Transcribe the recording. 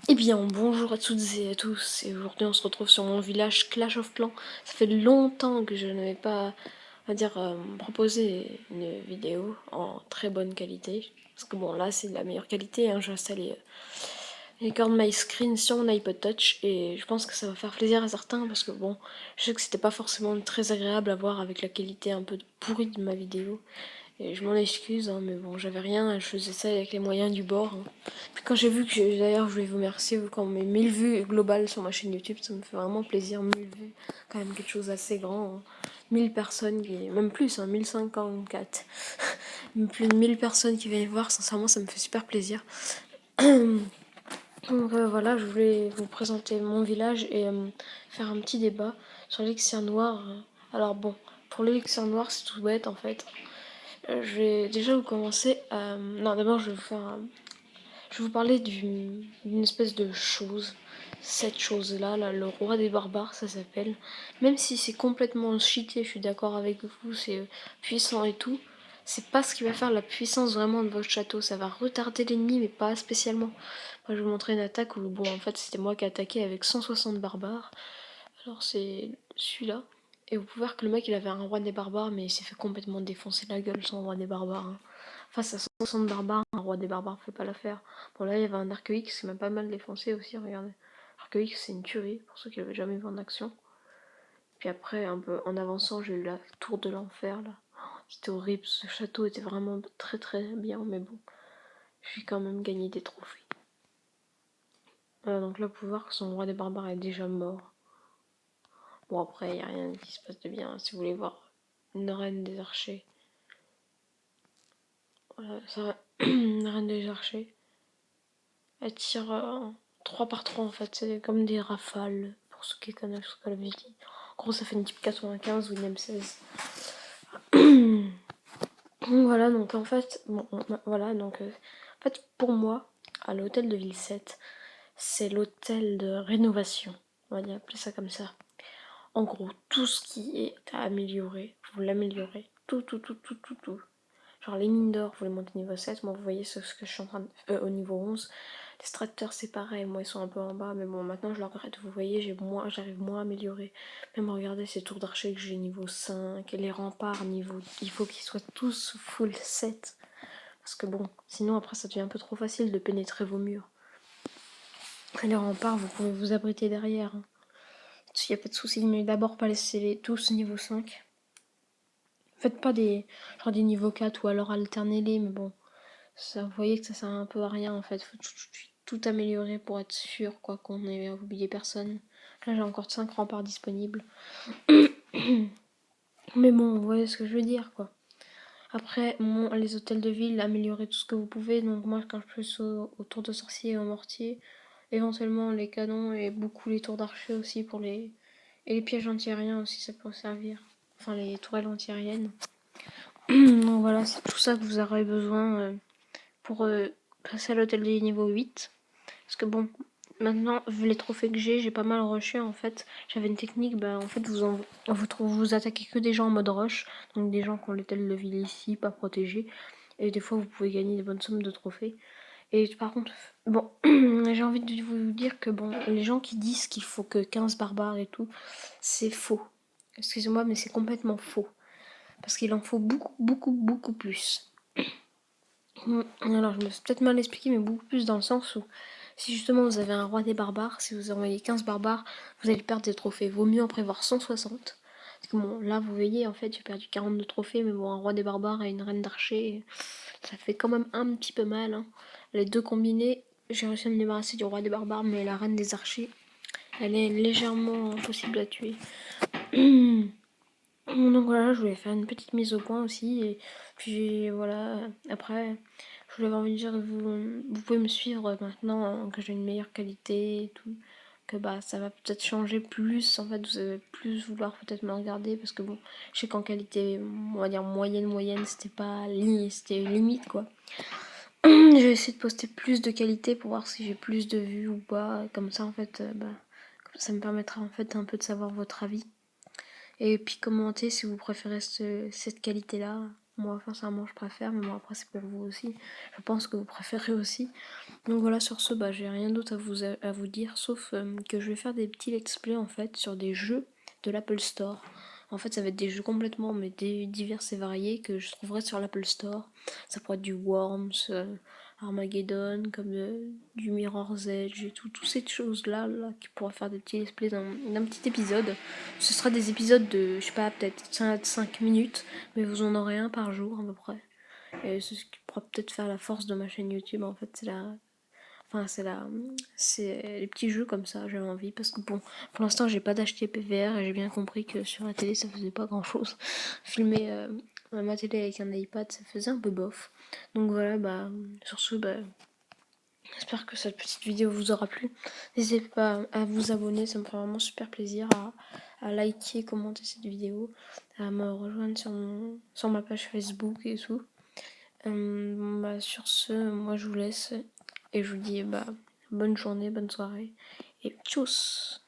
Eh bien, bonjour à toutes et à tous, et aujourd'hui on se retrouve sur mon village Clash of Clans. Ça fait longtemps que je n'avais pas, on va dire, proposé une vidéo en très bonne qualité. Parce que bon, là c'est de la meilleure qualité, hein. J'ai installé Record My Screen sur mon iPod Touch, et je pense que ça va faire plaisir à certains, parce que bon, je sais que c'était pas forcément très agréable à voir avec la qualité un peu pourrie de ma vidéo. Et je m'en excuse, hein, mais bon, j'avais rien, je faisais ça avec les moyens du bord, hein. Puis quand j'ai vu que, d'ailleurs, je voulais vous remercier, quand mes 1000 vues globales sur ma chaîne YouTube, ça me fait vraiment plaisir. 1000 vues, quand même quelque chose d'assez grand, hein. 1000 personnes, même plus, hein, 1054. Plus de 1000 personnes qui viennent voir, sincèrement, ça me fait super plaisir. Donc voilà, je voulais vous présenter mon village et faire un petit débat sur l'élixir noir. Alors bon, pour l'élixir noir, c'est tout bête en fait. Je vais déjà vous commencer. Non, d'abord, je vais vous parler d'une espèce de chose. Cette chose-là, là, le roi des barbares, ça s'appelle. Même si c'est complètement cheaté, je suis d'accord avec vous, c'est puissant et tout. C'est pas ce qui va faire la puissance vraiment de votre château. Ça va retarder l'ennemi, mais pas spécialement. Moi, je vais vous montrer une attaque où, bon, en fait, c'était moi qui ai attaqué avec 160 barbares. Alors, c'est celui-là. Et vous pouvez voir que le mec, il avait un roi des barbares, mais il s'est fait complètement défoncer la gueule, son roi des barbares, hein. Face à 160 barbares, un roi des barbares fait pas l'affaire. Bon, là, il y avait un Arc-X qui m'a pas mal défoncé aussi, regardez. Arc-X, c'est une tuerie, pour ceux qui l'avaient jamais vu en action. Puis après, un peu en avançant, j'ai eu la tour de l'enfer, là. C'était horrible, ce château était vraiment très très bien, mais bon, j'ai quand même gagné des trophées. Voilà, donc là, vous pouvez voir que son roi des barbares est déjà mort. Bon, après, il n'y a rien qui se passe de bien. Si vous voulez voir une reine des archers. Voilà, ça, une reine des archers. Elle tire 3 par 3 en fait. C'est comme des rafales, pour ceux qui connaissent Call of Duty. En gros, ça fait une type 95 ou une M16. Voilà, donc en fait, bon, voilà, donc en fait, pour moi, à l'hôtel de ville 7, c'est l'hôtel de rénovation. On va dire, appeler ça comme ça. En gros, tout ce qui est à améliorer, vous l'améliorez. Tout, tout, tout, tout, tout, tout. Genre les mines d'or, vous les montez niveau 7. Moi, vous voyez ce que je suis en train de... au niveau 11. Les extracteurs, c'est pareil. Moi, ils sont un peu en bas. Mais bon, maintenant, je le regrette. Vous voyez, j'arrive moins à améliorer. Même regardez ces tours d'archer que j'ai niveau 5. Et les remparts, niveau... il faut qu'ils soient tous full 7. Parce que bon, sinon, après, ça devient un peu trop facile de pénétrer vos murs. Et les remparts, vous pouvez vous abriter derrière, hein. Il n'y a pas de souci, mais d'abord pas laisser les tous niveau 5. Faites pas des genre des niveaux 4 ou alors alternez-les, mais bon, ça, vous voyez que ça sert un peu à rien en fait. Faut tout améliorer pour être sûr quoi qu'on ait oublié personne. Là j'ai encore 5 remparts disponibles. Mais bon, vous voyez ce que je veux dire quoi. Après, les hôtels de ville, améliorez tout ce que vous pouvez. Donc moi quand je plus au tour de sorcier et au mortier, éventuellement les canons et beaucoup les tours d'archer aussi pour les... Et les pièges antiaériens aussi ça peut servir. Enfin les tourelles antiaériennes. Donc voilà, c'est tout ça que vous aurez besoin pour passer à l'hôtel des niveaux 8. Parce que bon, maintenant, vu les trophées que j'ai pas mal rushé en fait. J'avais une technique, bah en fait, vous attaquez que des gens en mode rush. Donc des gens qui ont l'hôtel de ville ici, pas protégé. Et des fois, vous pouvez gagner des bonnes sommes de trophées. Et par contre, bon, j'ai envie de vous dire que bon, les gens qui disent qu'il faut que 15 barbares et tout, c'est faux. Excusez-moi, mais c'est complètement faux. Parce qu'il en faut beaucoup, beaucoup, beaucoup plus. Alors, je me suis peut-être mal expliqué, mais beaucoup plus dans le sens où si justement vous avez un roi des barbares, si vous envoyez 15 barbares, vous allez perdre des trophées. Vaut mieux en prévoir 160. Parce que bon, là, vous voyez, en fait, j'ai perdu 42 trophées, mais bon, un roi des barbares et une reine d'archer, ça fait quand même un petit peu mal, hein. Les deux combinés, j'ai réussi à me débarrasser du roi des barbares, mais la reine des archers, elle est légèrement impossible à tuer. Donc voilà, je voulais faire une petite mise au point aussi. Et puis voilà, après, je voulais envie de dire que vous pouvez me suivre maintenant, hein, que j'ai une meilleure qualité et tout. Que bah ça va peut-être changer plus. En fait, vous allez plus vouloir peut-être me regarder parce que bon, je sais qu'en qualité, on va dire moyenne, c'était pas c'était limite quoi. Je vais essayer de poster plus de qualité pour voir si j'ai plus de vues ou pas. Comme ça en fait, bah, ça me permettra en fait un peu de savoir votre avis. Et puis commentez si vous préférez cette qualité-là. Moi, sincèrement, je préfère, mais bon, après, c'est pour vous aussi. Je pense que vous préférez aussi. Donc voilà, sur ce, bah, j'ai rien d'autre à vous dire, sauf que je vais faire des petits let's play, en fait, sur des jeux de l'Apple Store. En fait, ça va être des jeux complètement, mais divers et variés que je trouverai sur l'Apple Store. Ça pourrait être du Worms, Armageddon, comme du Mirror's Edge et tout, toutes ces choses-là, là, qui pourraient faire des petits let's play d'un petit épisode. Ce sera des épisodes de, je sais pas, peut-être 5 minutes, mais vous en aurez un par jour, à peu près. Et c'est ce qui pourra peut-être faire la force de ma chaîne YouTube, en fait, c'est les petits jeux comme ça, j'avais envie, parce que bon, pour l'instant j'ai pas d'acheter PVR et j'ai bien compris que sur la télé ça faisait pas grand chose. Filmer ma télé avec un iPad ça faisait un peu bof. Donc voilà, bah sur ce, bah, j'espère que cette petite vidéo vous aura plu. N'hésitez pas à vous abonner, ça me fait vraiment super plaisir, à liker, commenter cette vidéo, à me rejoindre sur ma page Facebook et tout. Bah, sur ce, moi je vous laisse et je vous dis bah, bonne journée, bonne soirée et tchuss!